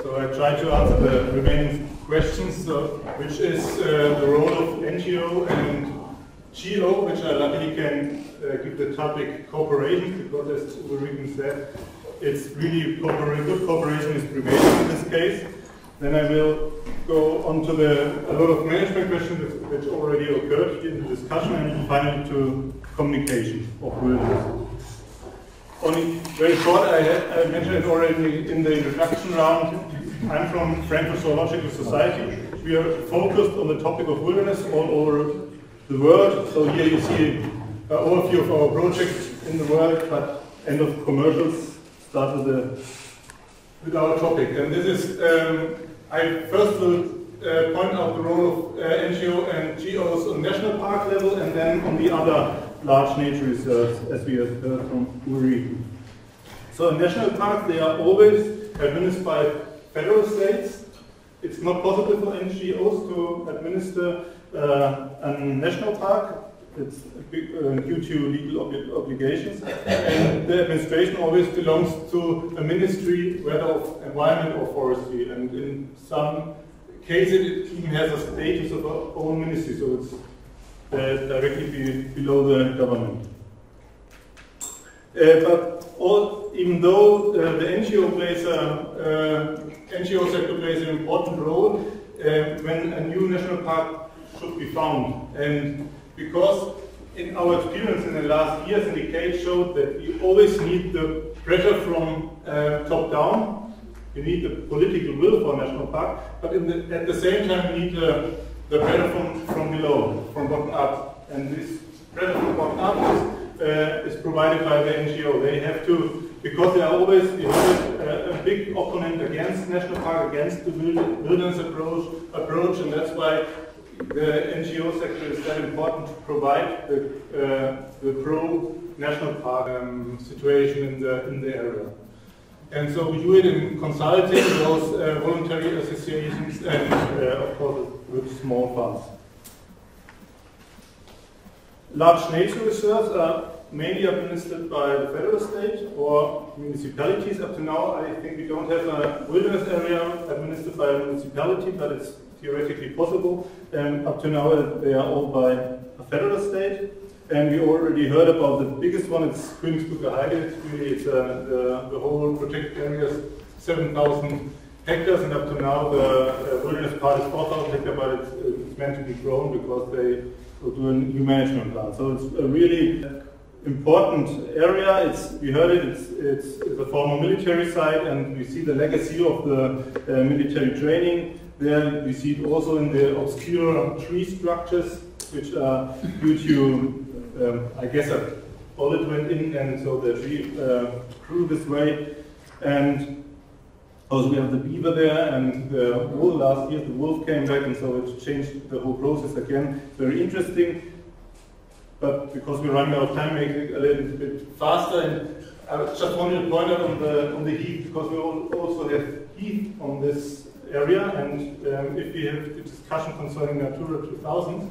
So I try to answer the remaining questions, which is the role of NGO and GO, which I luckily can give the topic cooperation, because as Ulrike said, it's really good cooperation is prevailing in this case. Then I will go on to a lot of management questions which already occurred in the discussion, and finally to communication of wilderness. Only very short, I mentioned it already in the introduction round. I'm from Frankfurt Zoological Society. We are focused on the topic of wilderness all over the world. So here you see an overview of our projects in the world, but end of commercials, start with our topic. And this is, I first will point out the role of NGO and GOs on national park level, and then on the other large nature reserves, as we have heard from Ulrike. So in national parks, they are always administered by federal states. It's not possible for NGOs to administer a national park. It's due to legal obligations. And the administration always belongs to a ministry, whether of environment or forestry. And in some cases, it even has a status of its own ministry, so it's directly below the government. Even though the NGO sector plays an important role when a new national park should be found, and because in our experience in the last years and decades showed that we always need the pressure from top down, we need the political will for a national park, but at the same time we need the pressure from below, from bottom up. And this pressure from bottom up is provided by the NGO. They have to, because they are always a big opponent against national park, against the wilderness approach, and that's why the NGO sector is that important to provide the pro-national park situation in the area. And so we do it in consulting those voluntary associations and of course with small funds. Large nature reserves are mainly administered by the federal state or municipalities. Up to now, I think we don't have a wilderness area administered by a municipality, but it's theoretically possible. Up to now, they are all by a federal state. And we already heard about the biggest one. It's Königsbrücker Heide. It's the whole project area is 7,000 hectares, and up to now the wilderness part is 4,000 hectares, but it's meant to be grown because they will do a new management plan. So it's a really important area. We heard it. It's a former military site, and we see the legacy of the military training. There we see it also in the obscure tree structures, which are due to I guess a bullet went in, and so the tree grew this way. And also we have the beaver there, and the wolf. Last year the wolf came back, and so it changed the whole process again. Very interesting, but because we're running out of time, make it a little bit faster. And I just wanted to point out on the heath, because we also have heath on this area, and if we have a discussion concerning Natura 2000,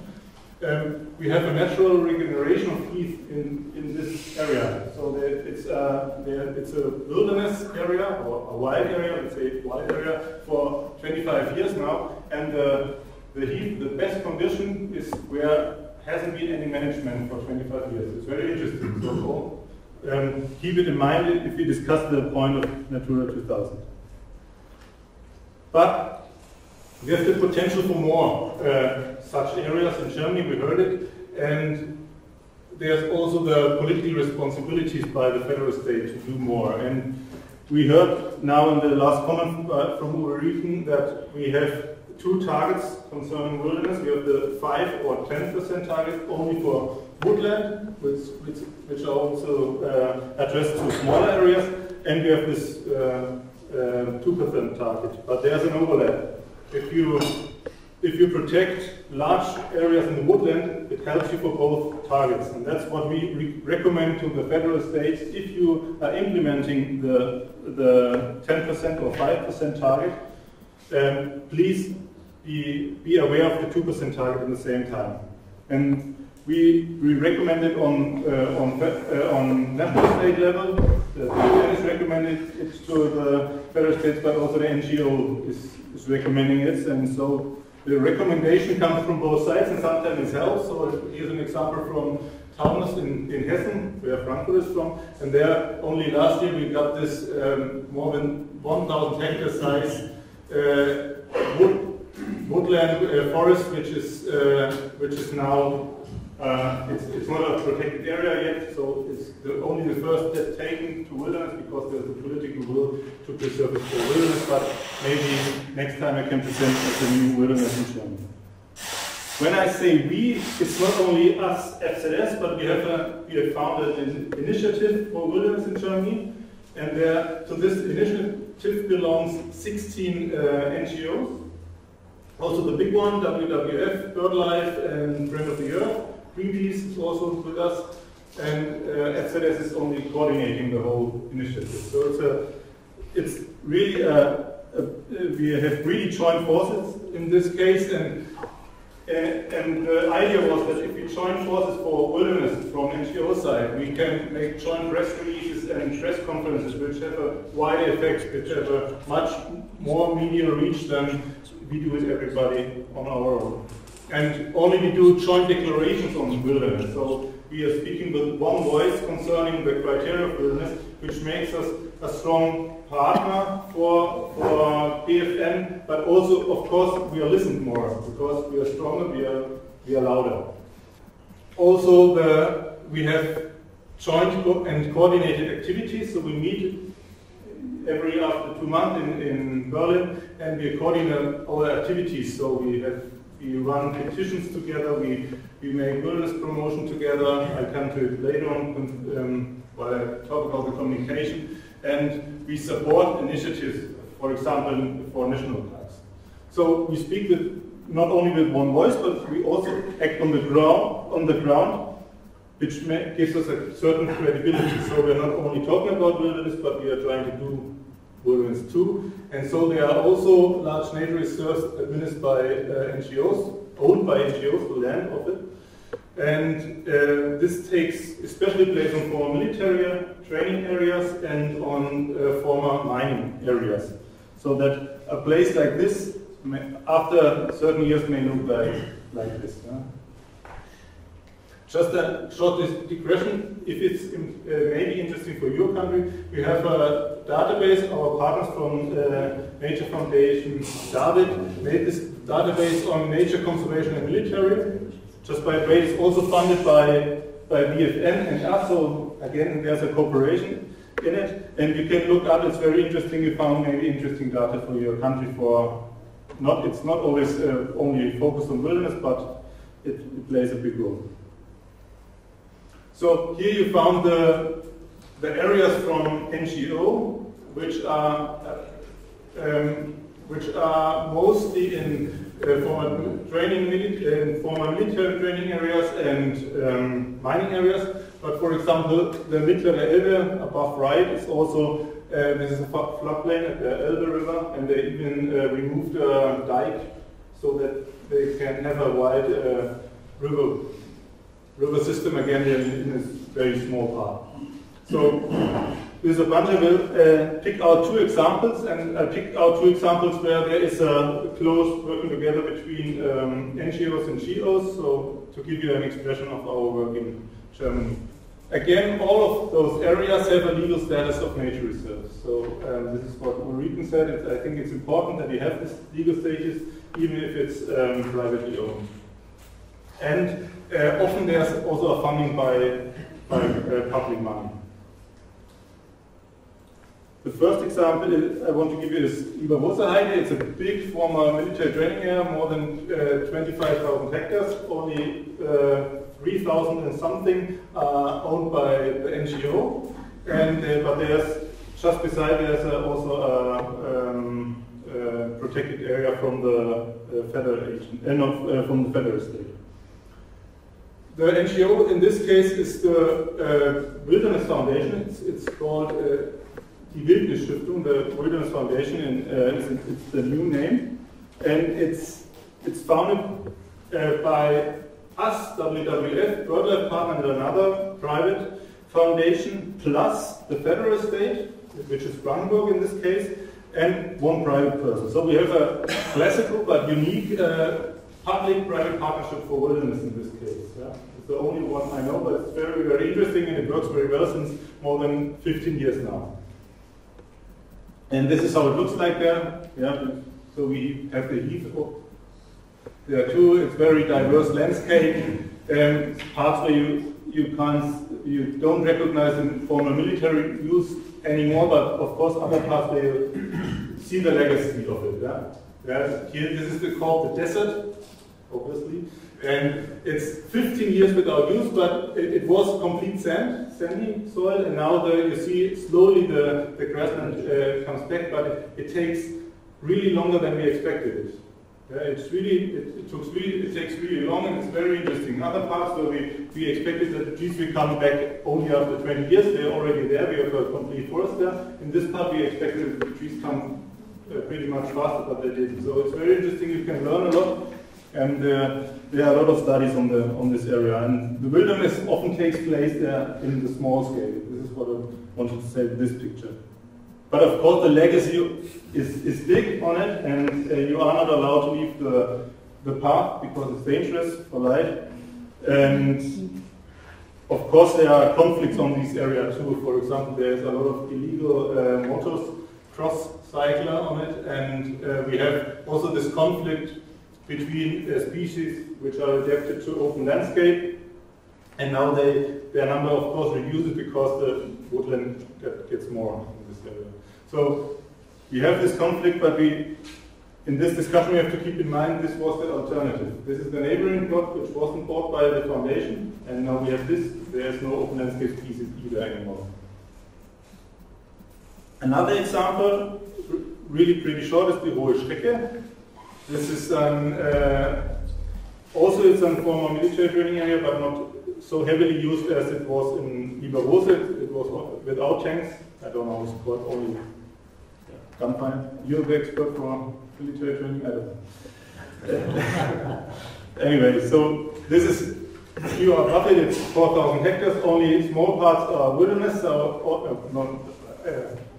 we have a natural regeneration of heath in this area. So it's a wilderness area, or a wild area, let's say wild area, for 25 years now. And the heath, the best condition is where hasn't been any management for 25 years. It's very interesting. So keep it in mind if we discuss the point of Natura 2000. But we have the potential for more such areas in Germany, we heard it, and there's also the political responsibilities by the federal state to do more. And we heard now in the last comment from Ulrike that we have two targets concerning wilderness. We have the 5 or 10% target only for woodland, which are also addressed to smaller areas, and we have this 2% target. But there's an overlap. If you protect large areas in the woodland, it helps you for both targets, and that's what we recommend to the federal states. If you are implementing the 10% or 5% target, please be aware of the 2% target at the same time. And we recommend it on national state level. The UN has recommended it to the federal states, but also the NGO is recommending it, and so the recommendation comes from both sides, and sometimes it helps. So here's an example from Taunus in Hessen, where Frankfurt is from, and there only last year we got this more than 1,000 hectare size woodland forest, which is now it's not a protected area yet, so it's only the first step taken to wilderness because there's a political will to preserve it for wilderness. But maybe next time I can present as a new wilderness in Germany. When I say we, it's not only us FZS, but we have founded an initiative for wilderness in Germany, and to this initiative belongs 16 NGOs. Also the big one, WWF, BirdLife, and Friend of the Earth. Greenpeace is also with us, and FZS is only coordinating the whole initiative. So it's really we have really joined forces in this case, and the idea was that if we join forces for wilderness from NGO side, we can make joint press releases and press conferences which have a wider effect, which have a much more media reach than we do with everybody on our own. And only we do joint declarations on wilderness. So we are speaking with one voice concerning the criteria of wilderness, which makes us a strong partner for BFN, but also, of course, we are listened more because we are stronger, we are louder. Also, we have joint and coordinated activities, so we meet after 2 months in Berlin, and we coordinate our activities. So we run petitions together, we make wilderness promotion together. I come to it later on while I talk about the communication. And we support initiatives, for example, for national parks. So we speak not only with one voice, but we also act on the ground, which gives us a certain credibility. So we're not only talking about wilderness, but we are trying to do wilderness too. And so there are also large nature reserves administered by NGOs, owned by NGOs, the land of it. And this takes especially place on former military training areas and on former mining areas. So that a place like this, after certain years, may look like this. Just a short digression, if it's maybe interesting for your country, we have a database. Our partners from Nature Foundation, David, made this database on nature conservation and military. Just by the way, it's also funded by BFN and us, so again, there's a cooperation in it. And you can look up, it's very interesting, you found maybe interesting data for your country it's not always only focused on wilderness, but it plays a big role. So here you found the areas from NGO, which are mostly in former military training areas and mining areas. But for example, the Mittlere Elbe above right is also this is a floodplain at the Elbe River, and they even removed a dike so that they can have a wide river system again in this very small part. So with a bunch I will pick out 2 examples, and I picked out 2 examples where there is a close working together between NGOs and GOs, so to give you an expression of our work in Germany. Again, all of those areas have a legal status of nature reserves. So this is what Ulrike said. I think it's important that we have this legal status, even if it's privately owned. And often there's also a funding by public money. The first example I want to give you is Iberwasserheide. It's a big former military training area, more than 25,000 hectares. Only 3,000 and something are owned by the NGO. And but there's just beside there's also a protected area from the federal from the federal state. The NGO in this case is the Wilderness Foundation. It's called Die Wildnis Stiftung, the Wilderness Foundation, and it's the new name. And it's founded by us, WWF, BirdLife Partner, and another private foundation, plus the federal state, which is Brandenburg in this case. and one private person. So we have a classical but unique public-private partnership for wilderness in this case. Yeah? It's the only one I know, but it's very, very interesting, and it works very well since more than 15 years now. And this is how it looks like there. Yeah? So we have the heath. There are two. It's very diverse landscape. Parts where you don't recognize in former military use anymore, but of course other parts where you see the legacy of it. Yeah? Yeah? Here, this is called the desert, obviously, and it's 15 years without use, but it was complete sandy soil, and now you see slowly the grassland comes back, but it takes really longer than we expected it. Yeah, it takes really long, and it's very interesting. Other parts where we expected that the trees will come back only after 20 years, they're already there, we have a complete forest there. In this part we expected that the trees come pretty much faster, but they didn't. So it's very interesting, you can learn a lot, and there are a lot of studies on this area. And the wilderness often takes place there in the small scale. This is what I wanted to say with this picture. But of course the legacy is big on it, and you are not allowed to leave the path because it's dangerous for life. And of course there are conflicts on this area too. For example, there is a lot of illegal motocross cycler on it, and we have also this conflict between species which are adapted to open landscape, and now their number of course reduces because the woodland gets more in this area. So we have this conflict, but in this discussion we have to keep in mind this was the alternative. This is the neighboring plot which wasn't bought by the foundation, and now we have this. There is no open landscape species either anymore. Another example, really pretty short, is the Hohe Strecke. This is also it's a former military training area, but not so heavily used as it was in Lieberose. It was without tanks. I don't know, it's called only gunfire. You're the expert for military training, I don't know. Anyway, so this is, you are roughly, it's 4,000 hectares, only small parts are wilderness, so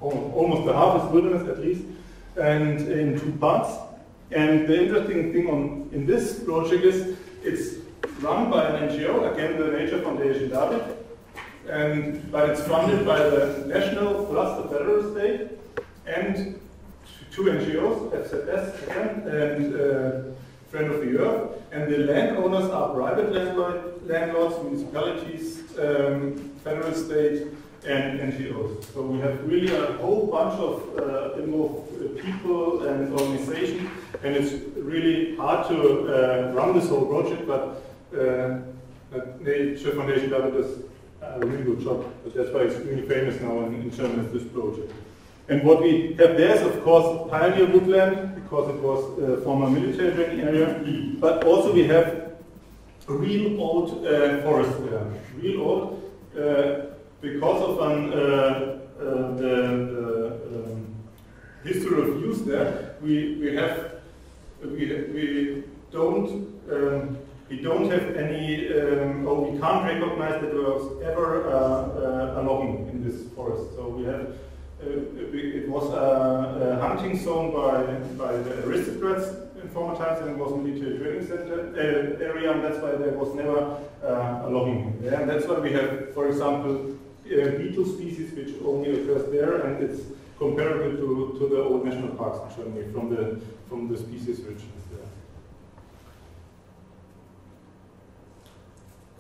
almost the half is wilderness at least, and in two parts. And the interesting thing in this project is it's run by an NGO, again the Nature Foundation David, but it's funded by the national plus the federal state, and two NGOs, FZS and Friend of the Earth, and the landowners are private landlords, municipalities, federal state, and NGOs. So we have really a whole bunch of involved people and organizations, and it's really hard to run this whole project, but the Nature Foundation does a really good job. But that's why it's really famous now in Germany, this project. And what we have there is, of course, pioneer woodland, because it was a former military training area, but also we have a real old forest there. Real old, because of the history of use there, we don't have any, or we can't recognize that there was ever a logging in this forest. So we have. It was a hunting zone by the aristocrats in former times, and it was a military training center area, and that's why there was never a logging there. And that's why we have, for example, beetle species which only occurs there, and it's comparable to the old national parks in Germany from the species richness there.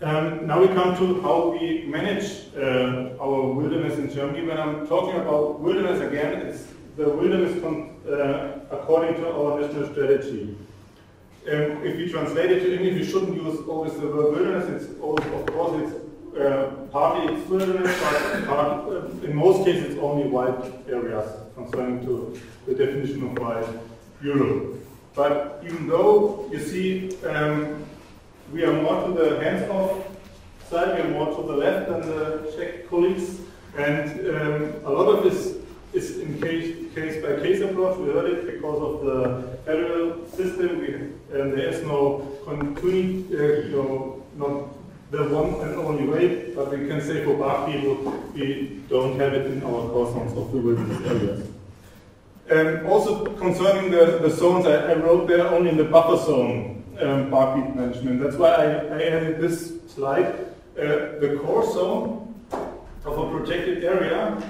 Now we come to how we manage our wilderness in Germany. When I'm talking about wilderness again, it's the wilderness according to our national strategy. If we translate it to English, we shouldn't use always the word wilderness. It's of course it's partly it's wilderness, but in most cases it's only wild areas concerning to the definition of wild Europe. But even though you see. We are more to the hands-off side, we are more to the left than the Czech colleagues, and a lot of this is in case-by-case approach. We heard it because of the federal system. There is no continuity, not the one and only way, but we can say for bark beetle, we don't have it in our core zones of the wilderness areas. Also concerning the zones, I wrote there only in the buffer zone bark beetle management. That's why I added this slide. The core zone of a protected area,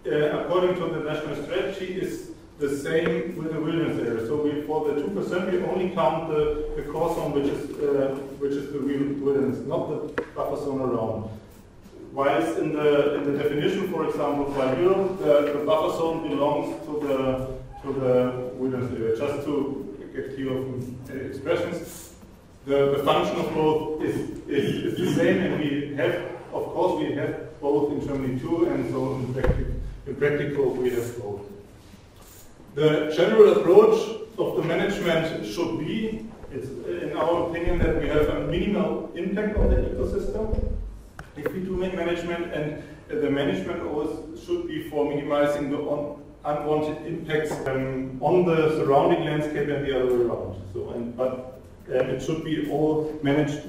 according to the national strategy, is the same with the wilderness area. So for the 2%, we only count the core zone, which is the real wilderness, not the buffer zone around. Whilst in the definition, for example, by Europe, the buffer zone belongs to the wilderness area. Just to get clear of expressions, the function of both is the same, and we have, of course, we have both in Germany too, and so in practical we have both. The general approach of the management should be, it's in our opinion, that we have a minimal impact on the ecosystem if we do make management, and the management always should be for minimizing the unwanted impacts on the surrounding landscape and the other way around. So, but it should be all managed,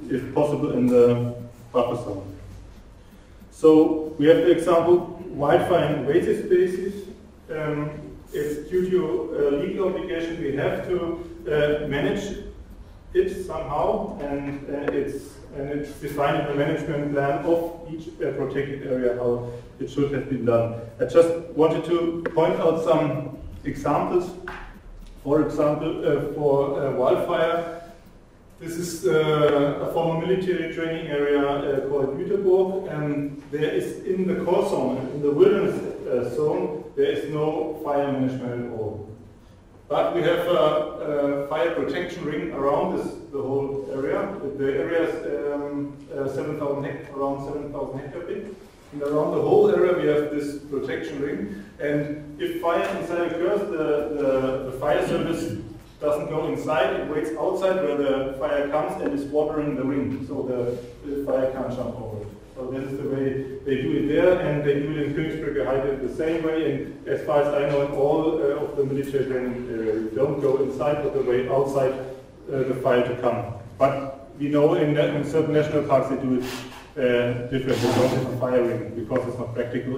if possible, in the buffer zone. So we have the example wildfire invasive species. It's due to a legal obligation we have to manage it somehow, and it's defined in the management plan of each protected area how it should have been done. I just wanted to point out some examples. For example, for wildfire, this is a former military training area called Güterburg, and there is in the core zone, in the wilderness zone, there is no fire management at all. But we have a fire protection ring around the whole area. The area is around 7,000 hectare big. And around the whole area we have this protection ring. And if fire inside occurs, the fire service doesn't go inside, it waits outside where the fire comes and is watering the ring, so the fire can't jump over it. So this is the way they do it there, and they do it in Königsberger Heide the same way, and as far as I know, in all of the military training area, you don't go inside but the way outside the fire to come. But we know in certain national parks they do it different. They don't have a fire ring because it's not practical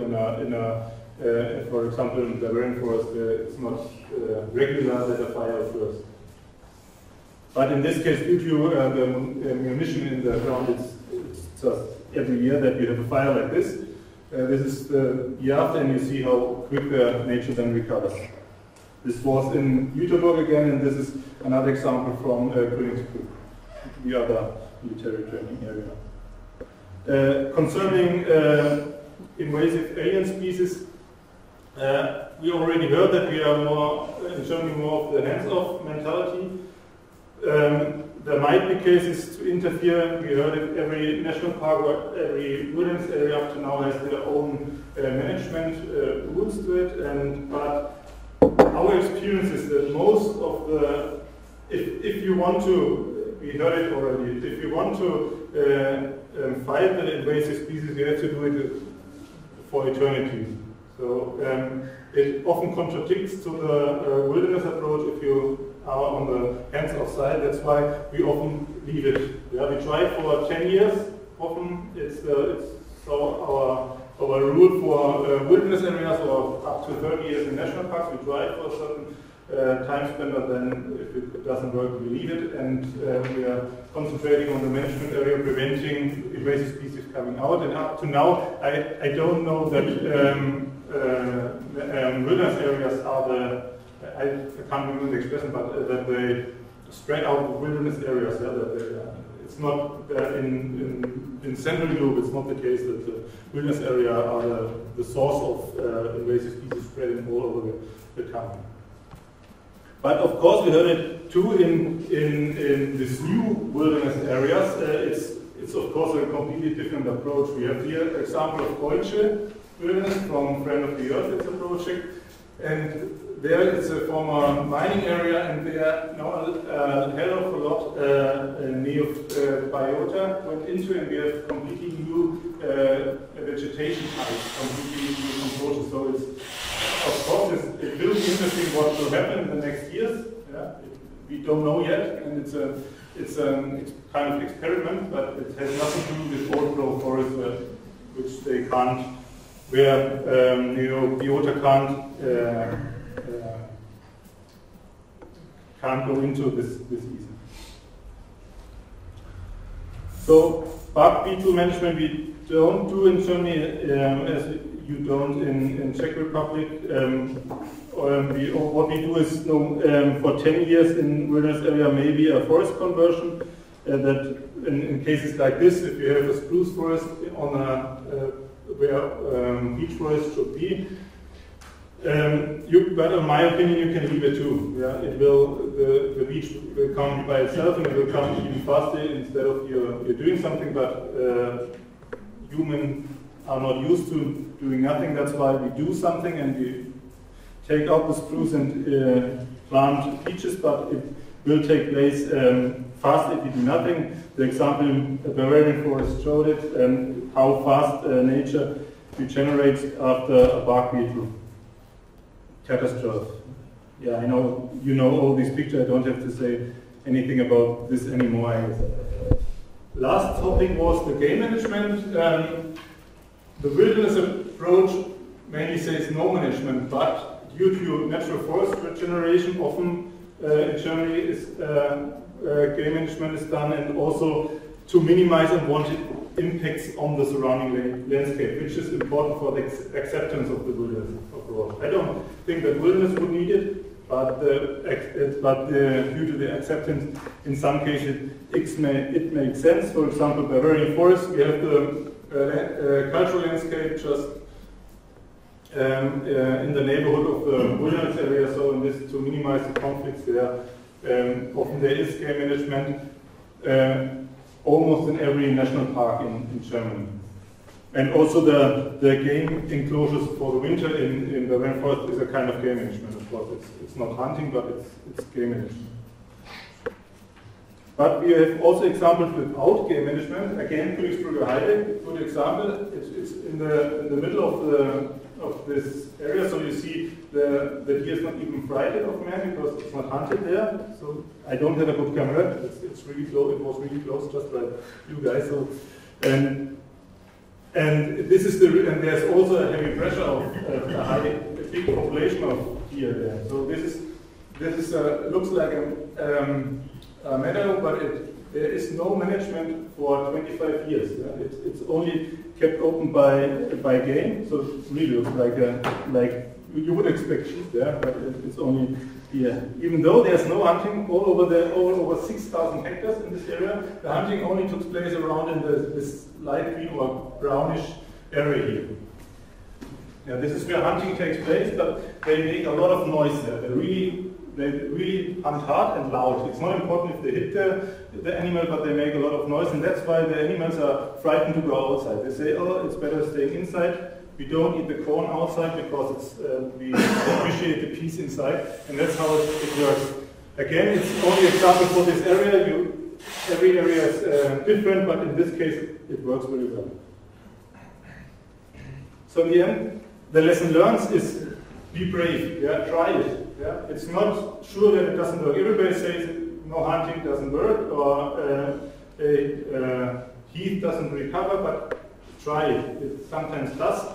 for example, in the rainforest, it's not regular that a fire occurs. But in this case, due to the munition in the ground, it's just every year that you have a fire like this. This is the year after, and you see how quick the nature then recovers. This was in Güterburg again, and this is another example from Königsberg, the other military training area. Concerning invasive alien species, we already heard that we are more, in Germany, more of the hands-off mentality. There might be cases to interfere. We heard it, every national park or every wilderness area up to now has their own management rules to it. But our experience is that most of the, if you want to, we heard it already, if you want to fight the invasive species, you have to do it for eternity. So it often contradicts to the wilderness approach if you are on the hands-off side. That's why we often leave it. Yeah, we try for 10 years. Often it's so our rule for wilderness areas, or up to 30 years in national parks. We try for a certain time span, but then if it doesn't work, we leave it, and we are concentrating on the management area, preventing invasive species coming out. And up to now, I don't know that wilderness areas are I can't remember the expression, but that they spread out the wilderness areas. Yeah, that it's not in Central Europe. It's not the case that the wilderness area are the source of invasive species spreading all over the country. But of course, we heard it too in these new wilderness areas. It's of course a completely different approach. We have here an example of Deutsche Wilderness from Friend of the Earth. It's a project, and there it's a former mining area, and there now a hell of a lot biota went into, and we have completely new vegetation types, completely new composition. So it's, of course, it will be interesting what will happen in the next years. Yeah? We don't know yet, and it's a kind of experiment, but it has nothing to do with old growth forests, which they can't, where biota can't can't go into this easy. So bark beetle management we don't do in Germany as you don't in Czech Republic. What we do is for 10 years in wilderness area maybe a forest conversion. That in cases like this, if you have a spruce forest on where beech forest should be, but in my opinion, you can leave it too. Yeah, it will. The beech will come by itself, and it will come even faster instead of you're doing something. But humans are not used to doing nothing. That's why we do something, and we take out the spruce and plant beeches. But it will take place fast if you do nothing. The example the Bavarian forest showed it, and how fast nature regenerates after a bark beetle catastrophe. Yeah, I know you know all these pictures. I don't have to say anything about this anymore. I guess. Last topic was the game management. The wilderness approach mainly says no management, but due to natural forest regeneration, often in Germany is game management is done, and also to minimize unwanted impacts on the surrounding landscape, which is important for the acceptance of the wilderness approach. I don't think that wilderness would need it, but due to the acceptance, in some cases it makes sense. For example, Bavarian forest, we have the cultural landscape just in the neighborhood of the wilderness area, so in this to minimize the conflicts there. Often there is game management almost in every national park in Germany. And also the game enclosures for the winter in the rainforest is a kind of game management, of course. It's not hunting, but it's game management. But we have also examples without game management. Again, Königsbrücker Heide, good example. It's in the middle of this area, so you see the deer is not even frightened of man because it's not hunted there. So I don't have a good camera. It's really close. It was really close, just like you guys. So and this is and there's also a heavy pressure of a big population of deer there. So this looks like a meadow, but there is no management for 25 years. Yeah? It's only kept open by game, so it really looks like you would expect sheep there, but it's only here. Even though there's no hunting all over 6,000 hectares in this area, the hunting only took place around in this light green or brownish area here. Yeah, this is where hunting takes place, but they make a lot of noise there. They really hunt hard and loud. It's not important if they hit the animal, but they make a lot of noise, and that's why the animals are frightened to go outside. They say, oh, it's better staying inside. We don't eat the corn outside because we appreciate the peace inside, and that's how it works. Again, it's only an example for this area. Every area is different, but in this case, it works very well. So in the end, the lesson learned is be brave. Yeah, try it. Yeah, it's not sure that it doesn't work. Everybody says no hunting doesn't work, or heath doesn't recover, but try it. It sometimes does.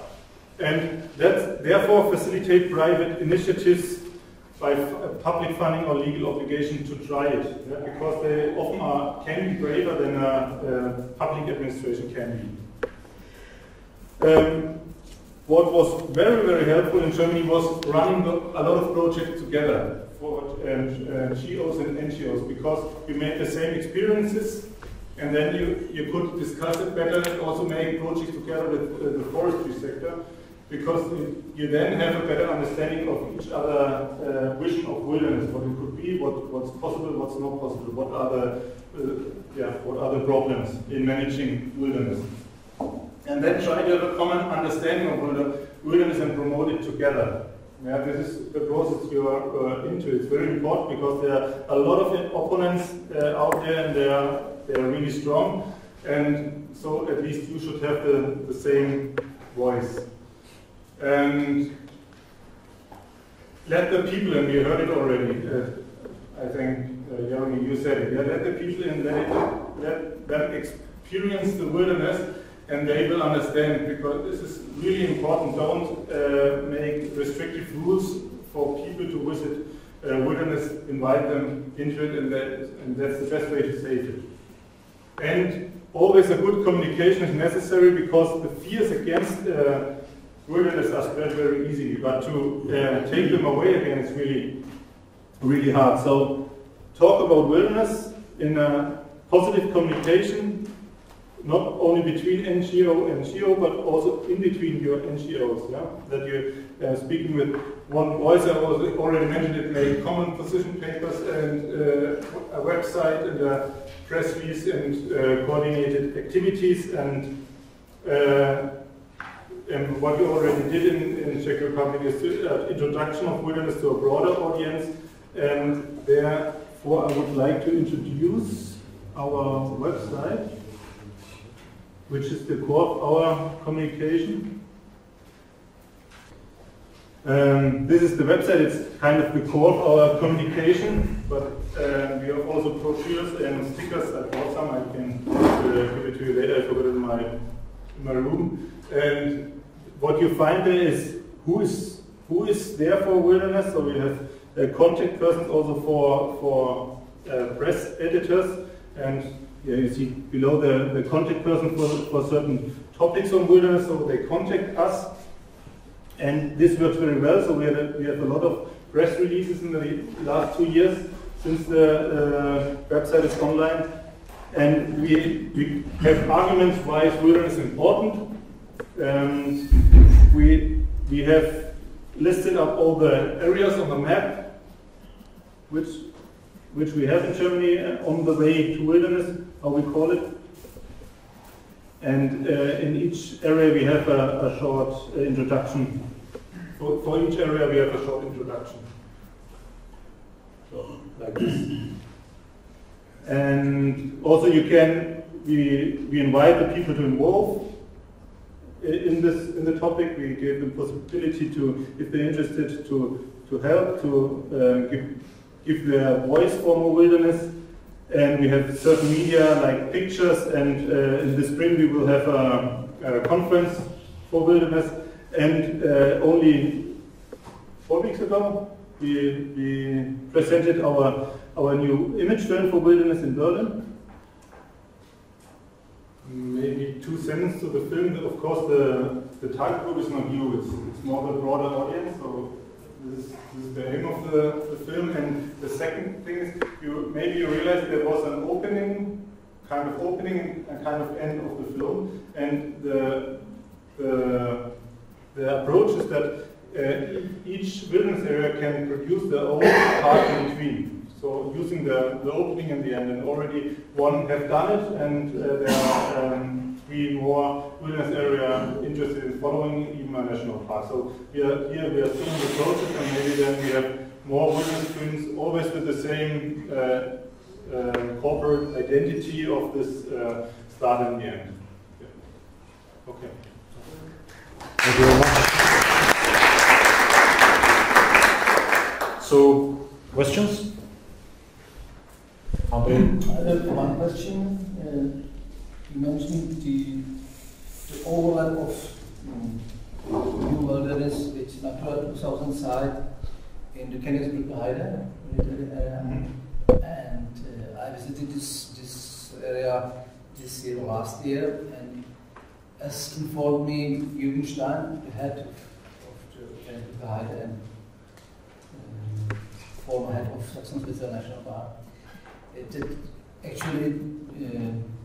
And that therefore facilitate private initiatives by public funding or legal obligation to try it, yeah? Because they often can be braver than a public administration can be. What was very, very helpful in Germany was running a lot of projects together for GOs and NGOs, because you made the same experiences, and then you could discuss it better and also make projects together with the forestry sector, because you then have a better understanding of each other's vision of wilderness, what it could be, what's possible, what's not possible, what are the problems in managing wilderness. And then try to have a common understanding of wilderness and promote it together. Yeah, this is the process you are into. It's very important because there are a lot of opponents out there, and they are really strong. And so at least you should have the same voice. And let the people, and we heard it already, I think, Jeremy, you said it, yeah, let the people in, let them experience the wilderness, and they will understand, because this is really important. Don't make restrictive rules for people to visit wilderness, invite them into it, and that's the best way to save it. And always a good communication is necessary, because the fears against wilderness are spread very easily, but to take them away again is really, really hard. So talk about wilderness in a positive communication, not only between NGO and NGO, but also in between your NGOs. Yeah? That you're speaking with one voice. I already mentioned it, make common position papers and a website and a press release and coordinated activities. And what we already did in Czech Republic is introduction of wilderness to a broader audience. And therefore, I would like to introduce our website, which is the core of our communication. This is the website. It's kind of the core of our communication, but we have also brochures and stickers. I bought some. I can give it to you later. I forgot it in my room. And what you find there is who is there for wilderness. So we have contact persons also for press editors. And yeah, you see below the contact person for certain topics on wilderness, so they contact us. And this works very well, so we have a lot of press releases in the last 2 years since the website is online. And we have arguments why is wilderness important. We have listed up all the areas on the map, which we have in Germany on the way to wilderness, how we call it. And in each area we have a short introduction. For each area we have a short introduction. So, like this. And also we invite the people to involve in the topic. We gave them possibility to, if they're interested, to help, to give their voice for more wilderness. And we have certain media like pictures, and in the spring we will have a conference for wilderness. And only 4 weeks ago we presented our new image film for wilderness in Berlin. Maybe 2 sentences to the film. Of course the target group is not you, it's more the broader audience. So this is the aim of the film. And the second thing is, maybe you realize there was an kind of opening and kind of end of the film. And the approach is that each wilderness area can produce their own part in between. So using the opening and the end, and already one have done it, and there are 3 more wilderness area interested in following even a national park. So we are still in the process, and maybe then we have more wilderness films, always with the same corporate identity of this start and the end. Yeah. Okay. Thank you very much. So, questions? I have one question. You mentioned the overlap of new wilderness with Natura 2000 site in the Kennersbrücke Heide area. And I visited this area this year, last year, and as informed me Jürgen Stein, the head of the Kennersbrücke Heide and former head of Sachsen-Spitzer National Park, actually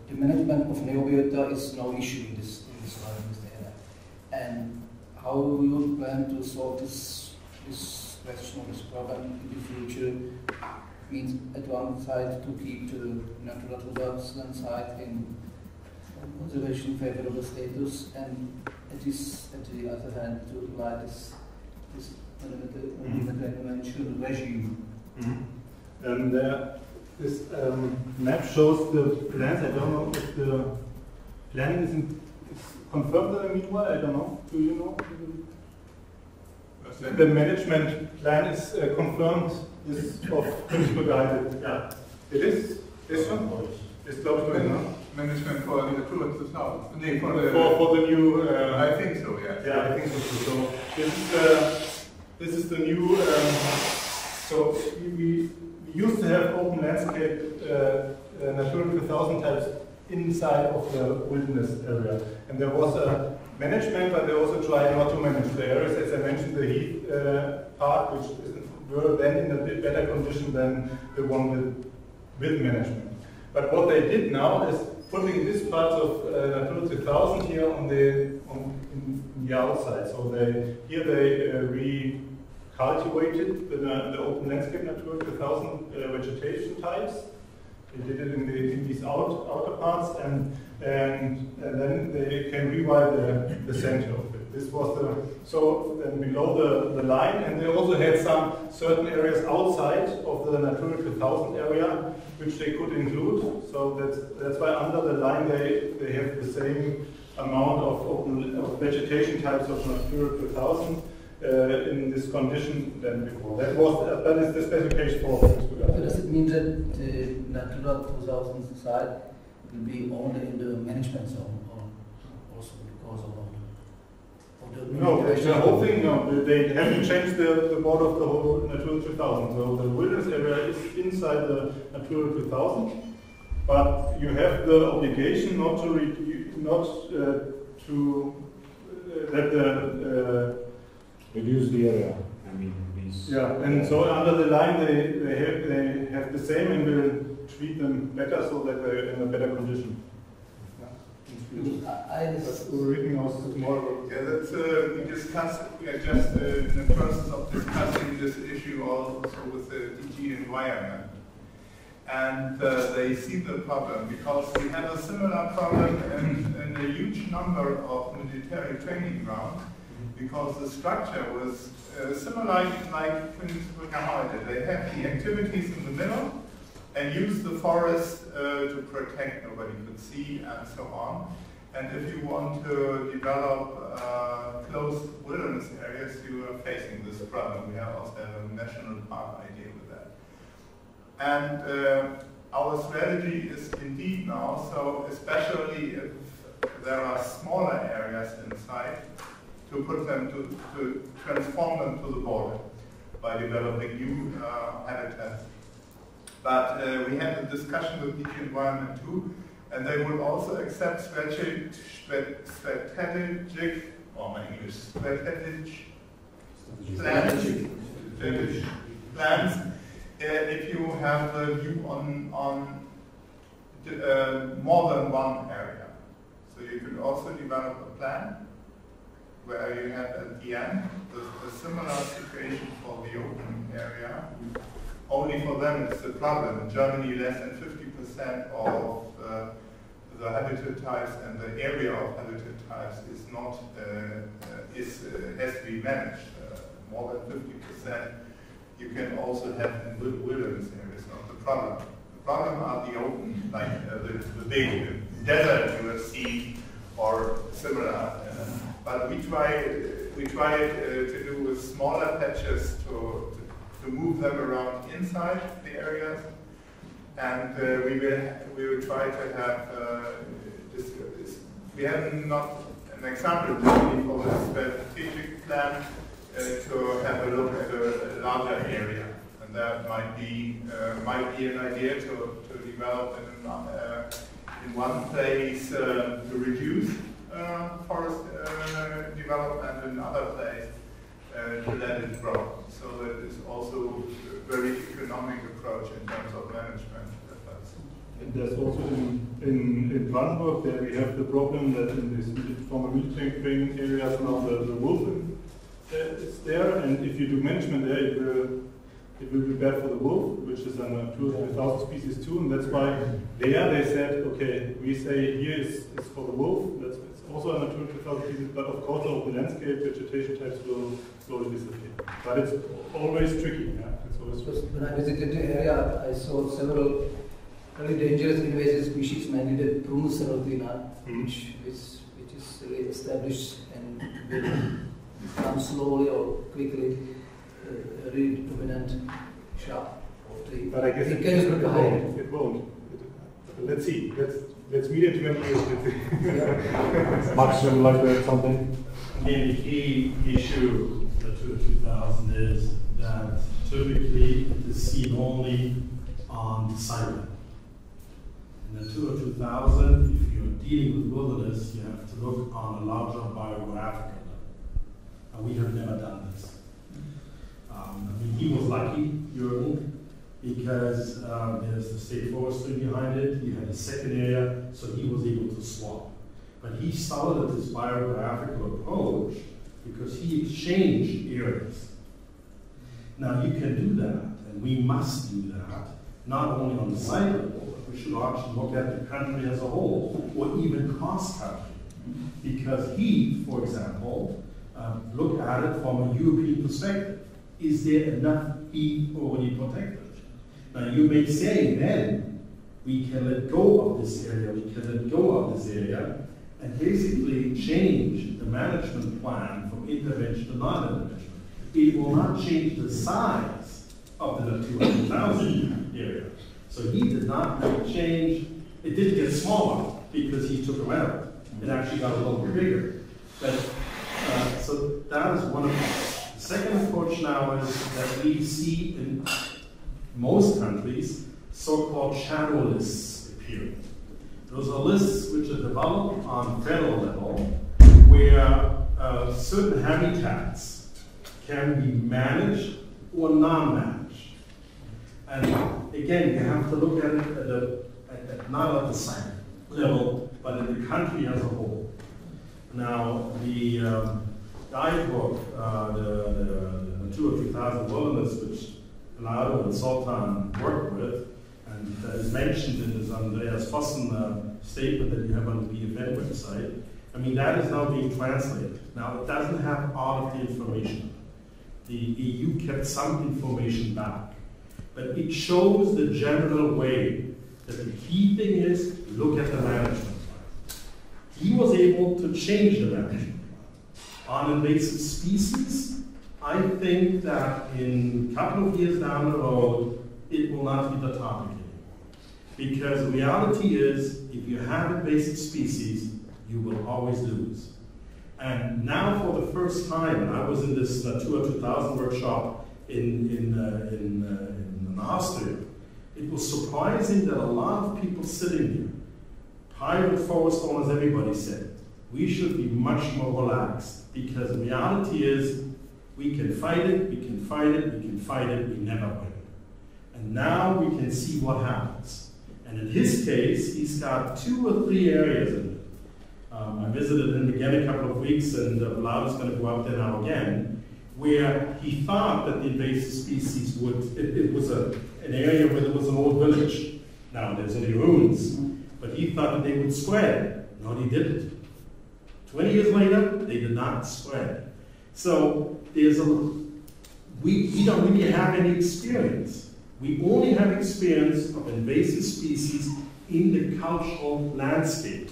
the management of Neobiota is no issue in this area. And how do you plan to solve this question, this problem in the future? Means at one side to keep the Natura 2000 site in conservation favorable status, and at the other hand to apply this intervention regime. This map shows the plans. I don't know if the planning is confirmed in the meanwhile. I don't know. Do you know? The management plan is confirmed. Is of Königsbrücke Heide. Yeah. It is. This one. It's glaube ich no? Management for the Natura 2000. For the new. I think so. Yeah. Yeah, I think so. So this is the new So we used to have open landscape Natura 2000 types inside of the wilderness area. And there was a management, but they also tried not to manage the areas. As I mentioned, the heath part, which were then in a bit better condition than the one with management. But what they did now is putting these parts of Natura 2000 here on the outside. So here they recultivated the open landscape Natura 2000 vegetation types. They did it in these outer parts, and then they can revive the center of it. This was so then below the line, and they also had some certain areas outside of the Natura 2000 area which they could include. So that's why under the line they have the same amount of vegetation types of Natura 2000 in this condition than before. That is the specification for. So does it mean that the Natura 2000 site will be only in the management zone, or also because of the no, the whole thing, no. They haven't changed the border of the whole Natura 2000. So the wilderness area is inside the Natura 2000, but you have the obligation not to reduce the area. I mean, these. Yeah, and so under the line they have the same and will treat them better so that they're in a better condition. Yeah, that's we discussed. We are just in the process of discussing this issue also with the DG Environment, and they see the problem because we have a similar problem in a huge number of military training grounds. Because the structure was similar like Königsbrücker. They have the activities in the middle and use the forest to protect, nobody could see, and so on. And if you want to develop closed wilderness areas, you are facing this problem. We have also a national park idea with that. And our strategy is indeed now, so especially if there are smaller areas inside, to put them to transform them to the border by developing new habitats. But we had a discussion with DG Environment too, and they would also accept strategic, or my English, strategic plans if you have a view on more than one area. So you could also develop a plan where you have at the end a similar situation for the open area. Only for them it's a problem. In Germany, less than 50% of the habitat types and the area of habitat types is not has to be managed. More than 50% you can also have in wilderness areas. Not the problem. The problem are the open, like the big desert you will see or similar. But we try to do with smaller patches to move them around inside the areas, and we will try to have we have not an example for the strategic plan to have a look at a larger area, and that might be an idea to develop in one place to reduce forest development, in another place to let it grow. So that is also a very economic approach in terms of management efforts. And there's also in Brandenburg there we have the problem that in this former military training areas now the wolf is there, and if you do management there it will be bad for the wolf, which is a Natura 2000 species too, and that's why they said, okay, we say here is for the wolf, it's also a Natura 2000 species, but of course the open landscape vegetation types will slowly disappear. But it's always tricky. Yeah? It's always tricky. When I visited the area, I saw several very dangerous invasive species, mainly the Prunus serotina, which is really established and will become slowly or quickly a really dominant shrub of the. But I guess it won't. Let's see. Let's meet in 20 years. Max, would you like to add something? I mean, the key issue of Natura 2000 is that typically it is seen only on the site level. In Natura 2000, if you're dealing with wilderness, you have to look on a larger biographical level. And we have never done this. I mean, he was lucky, Jürgen, because there's the state forestry behind it. He had a second area, so he was able to swap. But he started this biographical approach because he exchanged areas. Now you can do that, and we must do that, not only on the site level, but we should actually look at the country as a whole, or even cross-country. Because he, for example, looked at it from a European perspective. Is there enough beef already protected? Now you may say, then, we can let go of this area, we can let go of this area, and basically change the management plan from intervention to non-intervention. It will not change the size of the Natura 2000 area. So he did not make change. It did get smaller because he took them out. It actually got a little bit bigger. But so that is one of the second approach now is that we see in most countries so-called shadow lists appearing. Those are lists which are developed on federal level where certain habitats can be managed or non-managed. And again, you have to look at it not at the site level, but in the country as a whole. Now, the guidebook, the Natura 2000 Wilderness, which Lado and Sultan worked with, and is mentioned in this Andreas Vossen statement that you have on the BFN website, I mean, that is now being translated. Now, it doesn't have all of the information. The EU kept some information back, but it shows the general way that the key thing is look at the management plan. He was able to change the management plan. On invasive species, I think that in a couple of years down the road, it will not be the topic anymore. Because the reality is, if you have invasive species, you will always lose. And now for the first time, and I was in this Natura 2000 workshop in Austria, it was surprising that a lot of people sitting here, private forest owners, everybody said, we should be much more relaxed, because the reality is, we can fight it, we can fight it, we can fight it, we never win. And now we can see what happens. And in his case, he's got 2 or 3 areas in it. I visited him again a couple of weeks, and Vlad is going to go up there now again, where he thought that the invasive species would, it was an area where there was an old village. Now there's only ruins, but he thought that they would spread. No, they didn't. 20 years later, they did not spread. So there's we don't really have any experience. We only have experience of invasive species in the cultural landscape,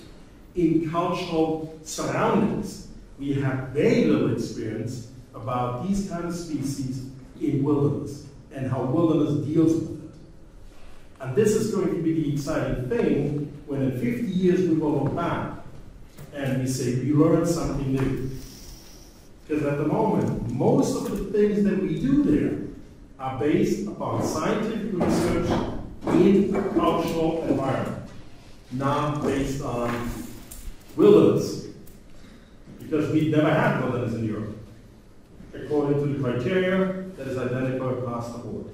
in cultural surroundings. We have very little experience about these kind of species in wilderness and how wilderness deals with it. And this is going to be the exciting thing when in 50 years we will look back and we say we learned something new. Because at the moment, most of the things that we do there are based upon scientific research in a cultural environment, not based on wilderness. Because we never had wilderness in Europe, according to the criteria that is identical across the board.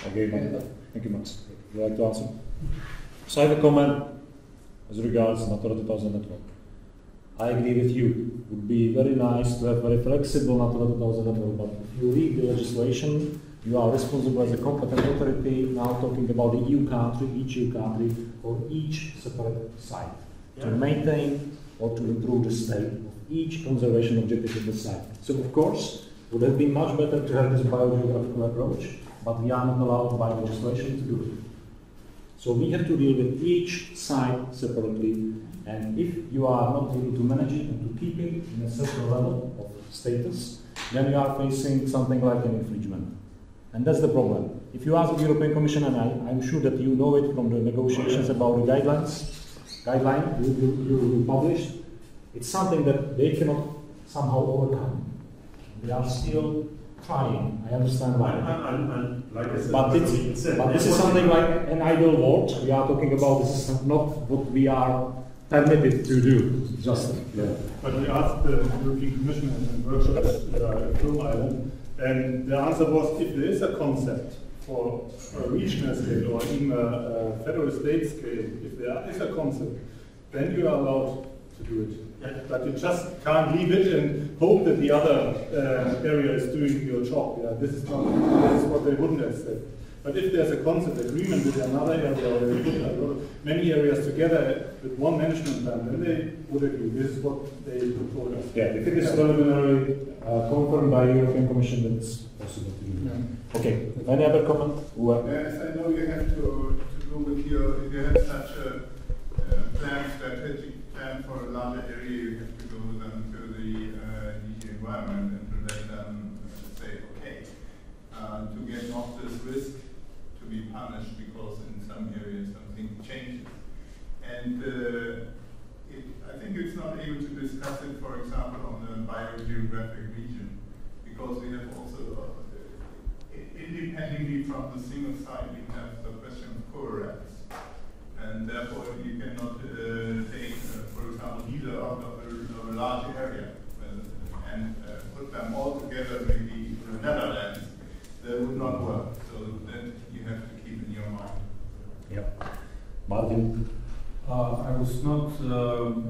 Okay, thank you, Max. Would you like to answer? So I have a comment as regards Natura 2000 network. I agree with you. It would be very nice to have very flexible Natura 2000 network, but if you read the legislation, you are responsible as a competent authority, now talking about the EU country, each EU country, or each separate site, to maintain or to improve the state of each conservation objective of the site. So of course, it would have been much better to have this biogeographical approach, but we are not allowed by legislation to do it. So we have to deal with each site separately, and if you are not able to manage it and to keep it in a certain level of status, then you are facing something like an infringement. And that's the problem. If you ask the European Commission, and I'm sure that you know it from the negotiations about the guideline you published, it's something that they cannot somehow overcome. They are still trying. I understand why. Like I said, But this is something like an ideal world we are talking about. This is not what we are permitted to do. Just But we asked the European Commission and workshop at Film Island, and the answer was if there is a concept for a regional scale or even a federal state scale, if there is a concept, then you are allowed to do it. Yeah. But you just can't leave it and hope that the other area is doing your job. Yeah, this is what they wouldn't have said. But if there's a concept agreement with another area, or they put many areas together with one management plan, then they would agree. This is what they told us. Yeah, if it is preliminary confirmed by European Commission, then it's possible to do. Yeah. Okay. Any other comment? Yes, I know you have to go with your. If you have such a strategic plan for a larger area, you have to go with them to the environment and to let them say, okay, to get off this risk, to be punished because in some areas something changes. And I think it's not able to discuss it, for example, on the biogeographic region, because we have also, independently from the single site, we have the question of coerrents. And therefore, you cannot take, for example, beetle out of a large area and put them all together, maybe in the Netherlands. That would not work. So that you have to keep in your mind. Yeah. Martin? I was not, or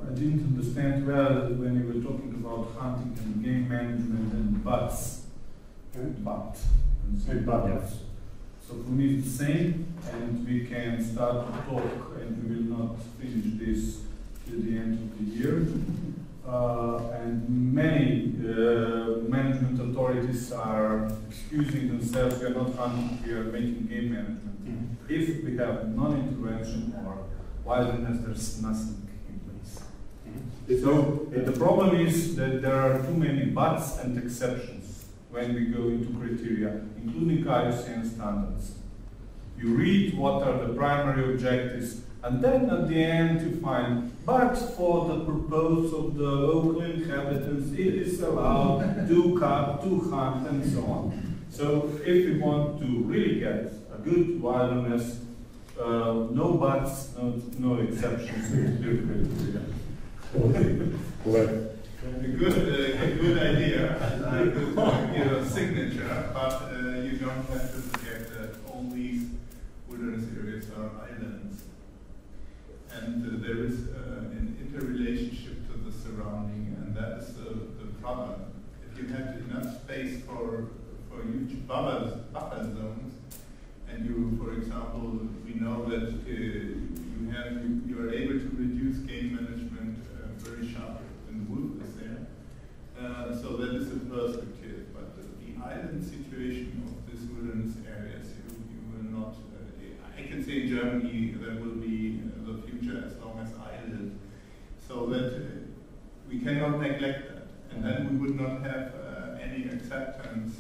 I didn't understand well when you were talking about hunting and game management and butts. And butt. And butt. Yes. So for me it's the same, and we can start to talk, and we will not finish this till the end of the year. And many management authorities are excusing themselves. We are not hunting, we are making game management. If we have non-intervention or wilderness, there's nothing in place. So the problem is that there are too many buts and exceptions when we go into criteria, including IUCN standards. You read what are the primary objectives, and then at the end you find, but for the purpose of the local inhabitants, it is allowed to cut, to hunt, and so on. So if we want to really get a good wilderness, no buts, no exceptions to criteria. A good idea, and give a signature, but you don't have to forget that all these wilderness areas are islands. And there is an interrelationship to the surrounding, and that is the problem. If you have enough space for huge buffer zones, and you, for example, we know that you are able to reduce game management very sharply. Wolf is there. So that is a perspective, but the island situation of these wilderness areas, you will not, I can say in Germany that will be the future as long as I live. So that we cannot neglect that. And then we would not have any acceptance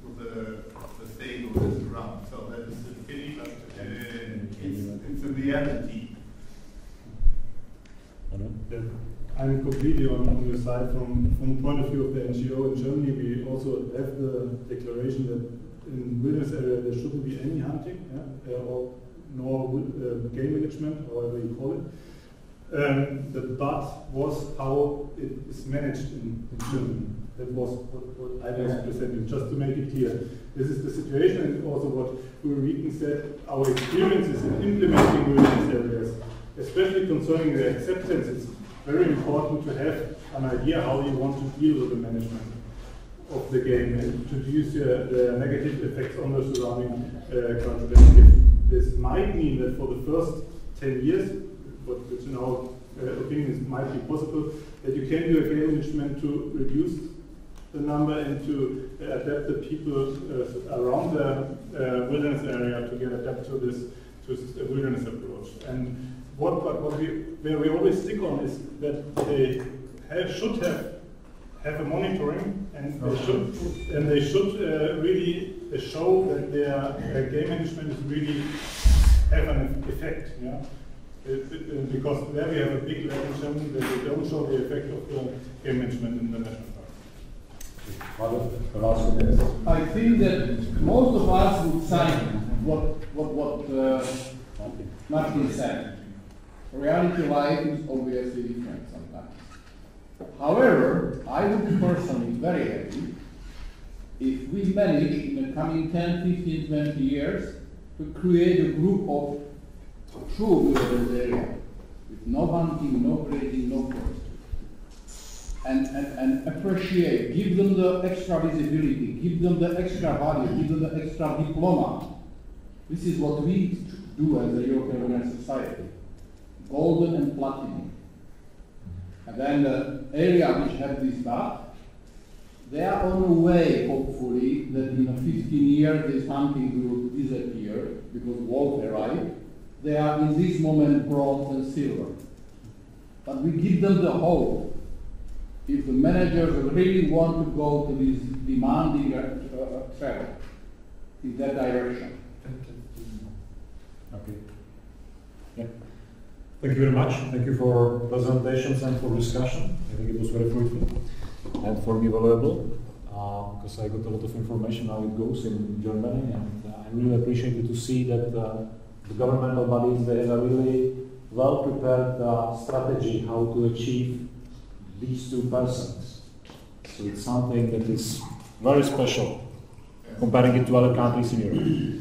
with the state that is around. So that is a pity, but it's a reality. Yeah. I'm completely on your side. From the point of view of the NGO in Germany, we also have the declaration that in wilderness area there shouldn't be any hunting, or nor game management, however you call it. The but was how it is managed in Germany. That was what I was presenting, just to make it clear. This is the situation, and also what Ulrike said, our experiences in implementing wilderness areas, especially concerning the acceptance. It's very important to have an idea how you want to deal with the management of the game and to reduce the negative effects on the surrounding country. This might mean that for the first 10 years, which in our opinion might be possible, that you can do a game management to reduce the number and to adapt the people around the wilderness area to get adapted to this wilderness approach. And where we always stick on is that they should have a monitoring, and they should really show that their game management is really have an effect. Yeah? Because there we have a big level in Germany that they don't show the effect of the game management in the national park. I think that most of us would sign what Martin said. Reality life is obviously different sometimes. However, I would be personally very happy if we manage in the coming 10, 15, 20 years to create a group of true wilderness area with no hunting, no grazing, no forestry. And appreciate, give them the extra visibility, give them the extra value, give them the extra diploma. This is what we do as a European Organized Society. Golden and platinum. And then the area which have this stuff, they are on the way, hopefully, that in 15 years this hunting will disappear because wolves arrive. They are in this moment bronze and silver. But we give them the hope. If the managers really want to go to this demanding travel in that direction. Okay. Yeah. Thank you very much. Thank you for presentations and for discussion. I think it was very fruitful and for me valuable because I got a lot of information how it goes in Germany, and I really appreciate it to see that the governmental bodies, they have a really well prepared strategy how to achieve these 2%. So it's something that is very special comparing it to other countries in Europe.